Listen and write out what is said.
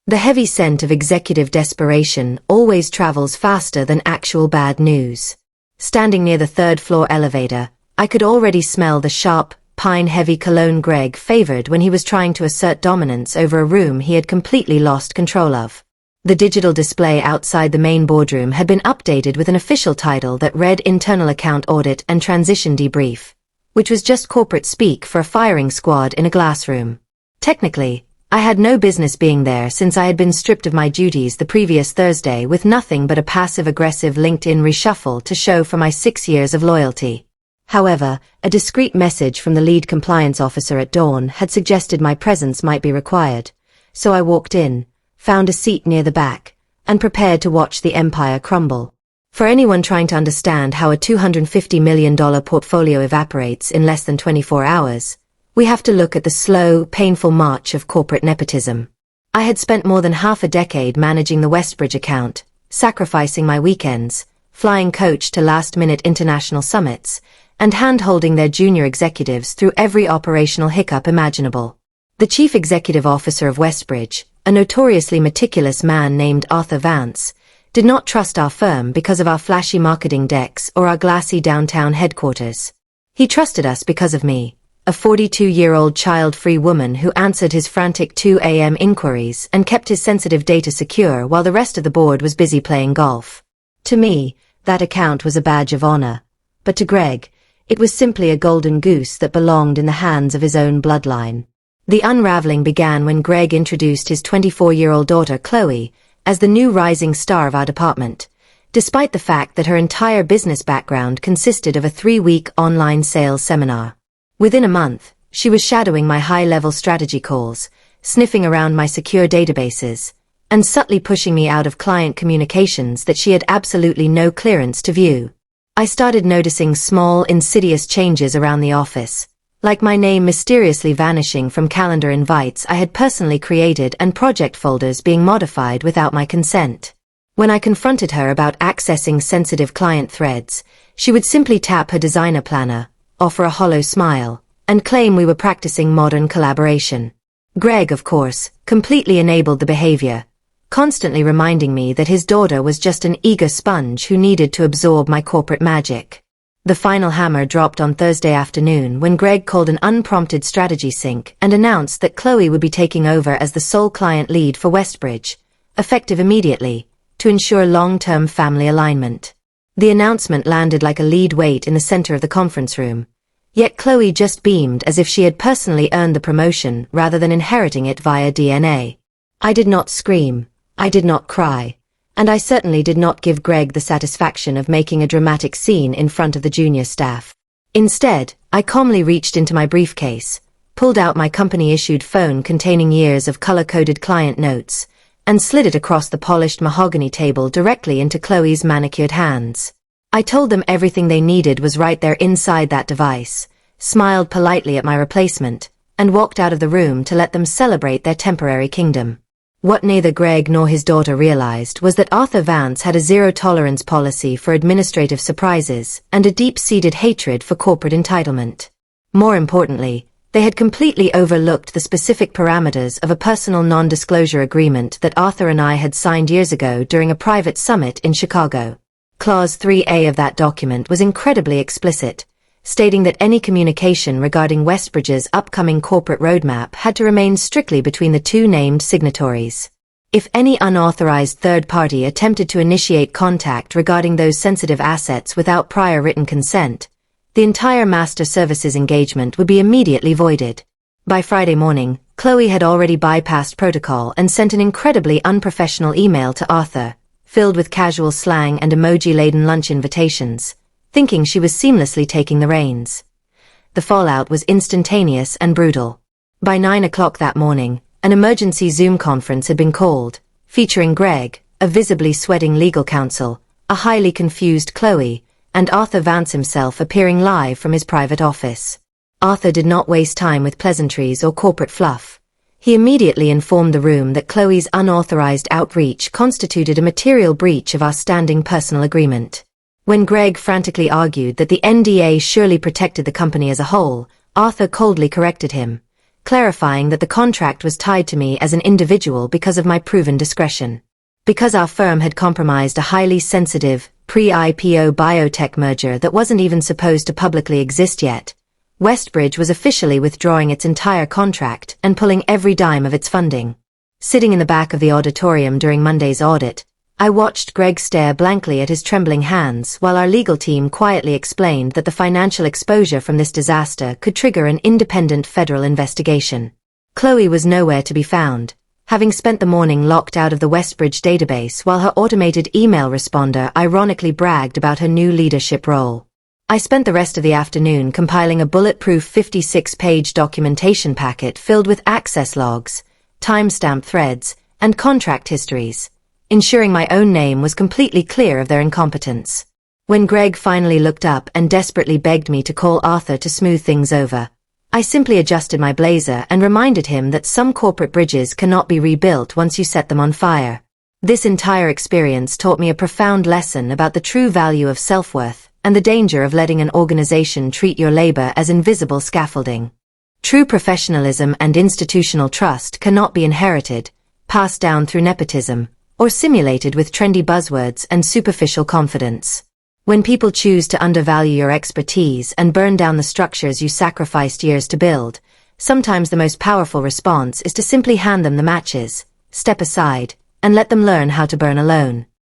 The heavy scent of executive desperation always travels faster than actual bad news. Standing near the third-floor elevator, I could already smell the sharp, pine-heavy cologne Greg favored when he was trying to assert dominance over a room he had completely lost control of. The digital display outside the main boardroom had been updated with an official title that read Internal Account Audit and Transition Debrief, which was just corporate speak for a firing squad in a glass room. Technically, I had no business being there since I had been stripped of my duties the previous Thursday with nothing but a passive-aggressive LinkedIn reshuffle to show for my 6 years of loyalty. However, a discreet message from the lead compliance officer at dawn had suggested my presence might be required, so I walked in, found a seat near the back, and prepared to watch the empire crumble. For anyone trying to understand how a $250 million portfolio evaporates in less than 24 hours, we have to look at the slow, painful march of corporate nepotism. I had spent more than half a decade managing the Westbridge account, sacrificing my weekends, flying coach to last-minute international summits, and hand-holding their junior executives through every operational hiccup imaginable. The chief executive officer of Westbridge, a notoriously meticulous man named Arthur Vance, did not trust our firm because of our flashy marketing decks or our glassy downtown headquarters. He trusted us because of me, a 42-year-old child-free woman who answered his frantic 2 a.m. inquiries and kept his sensitive data secure while the rest of the board was busy playing golf. To me, that account was a badge of honor, but to Greg, it was simply a golden goose that belonged in the hands of his own bloodline. The unraveling began when Greg introduced his 24-year-old daughter Chloe as the new rising star of our department, despite the fact that her entire business background consisted of a 3-week online sales seminar. Within a month, she was shadowing my high-level strategy calls, sniffing around my secure databases, and subtly pushing me out of client communications that she had absolutely no clearance to view. I started noticing small, insidious changes around the office, like my name mysteriously vanishing from calendar invites I had personally created and project folders being modified without my consent. When I confronted her about accessing sensitive client threads, she would simply tap her designer planner, offer a hollow smile, and claim we were practicing modern collaboration. Greg, of course, completely enabled the behavior, constantly reminding me that his daughter was just an eager sponge who needed to absorb my corporate magic. The final hammer dropped on Thursday afternoon when Greg called an unprompted strategy sync and announced that Chloe would be taking over as the sole client lead for Westbridge, effective immediately, to ensure long-term family alignment. The announcement landed like a lead weight in the center of the conference room, yet Chloe just beamed as if she had personally earned the promotion rather than inheriting it via DNA. I did not scream, I did not cry, and I certainly did not give Greg the satisfaction of making a dramatic scene in front of the junior staff. Instead, I calmly reached into my briefcase, pulled out my company-issued phone containing years of color-coded client notes, and slid it across the polished mahogany table directly into Chloe's manicured hands. I told them everything they needed was right there inside that device, smiled politely at my replacement, and walked out of the room to let them celebrate their temporary kingdom. What neither Greg nor his daughter realized was that Arthur Vance had a zero-tolerance policy for administrative surprises and a deep-seated hatred for corporate entitlement. More importantly, they had completely overlooked the specific parameters of a personal non-disclosure agreement that Arthur and I had signed years ago during a private summit in Chicago. Clause 3A of that document was incredibly explicit, stating that any communication regarding Westbridge's upcoming corporate roadmap had to remain strictly between the two named signatories. If any unauthorized third party attempted to initiate contact regarding those sensitive assets without prior written consent, the entire master services engagement would be immediately voided. By Friday morning, Chloe had already bypassed protocol and sent an incredibly unprofessional email to Arthur, filled with casual slang and emoji-laden lunch invitations, thinking she was seamlessly taking the reins. The fallout was instantaneous and brutal. By 9 o'clock that morning, an emergency Zoom conference had been called, featuring Greg, a visibly sweating legal counsel, a highly confused Chloe, and Arthur Vance himself appearing live from his private office. Arthur did not waste time with pleasantries or corporate fluff. He immediately informed the room that Chloe's unauthorized outreach constituted a material breach of our standing personal agreement. When Greg frantically argued that the NDA surely protected the company as a whole, Arthur coldly corrected him, clarifying that the contract was tied to me as an individual because of my proven discretion. Because our firm had compromised a highly sensitive, pre-IPO biotech merger that wasn't even supposed to publicly exist yet, Westbridge was officially withdrawing its entire contract and pulling every dime of its funding. Sitting in the back of the auditorium during Monday's audit, I watched Greg stare blankly at his trembling hands while our legal team quietly explained that the financial exposure from this disaster could trigger an independent federal investigation. Chloe was nowhere to be found, having spent the morning locked out of the Westbridge database while her automated email responder ironically bragged about her new leadership role. I spent the rest of the afternoon compiling a bulletproof 56-page documentation packet filled with access logs, timestamp threads, and contract histories, ensuring my own name was completely clear of their incompetence. When Greg finally looked up and desperately begged me to call Arthur to smooth things over, I simply adjusted my blazer and reminded him that some corporate bridges cannot be rebuilt once you set them on fire. This entire experience taught me a profound lesson about the true value of self-worth and the danger of letting an organization treat your labor as invisible scaffolding. True professionalism and institutional trust cannot be inherited, passed down through nepotism, or simulated with trendy buzzwords and superficial confidence. When people choose to undervalue your expertise and burn down the structures you sacrificed years to build, sometimes the most powerful response is to simply hand them the matches, step aside, and let them learn how to burn alone.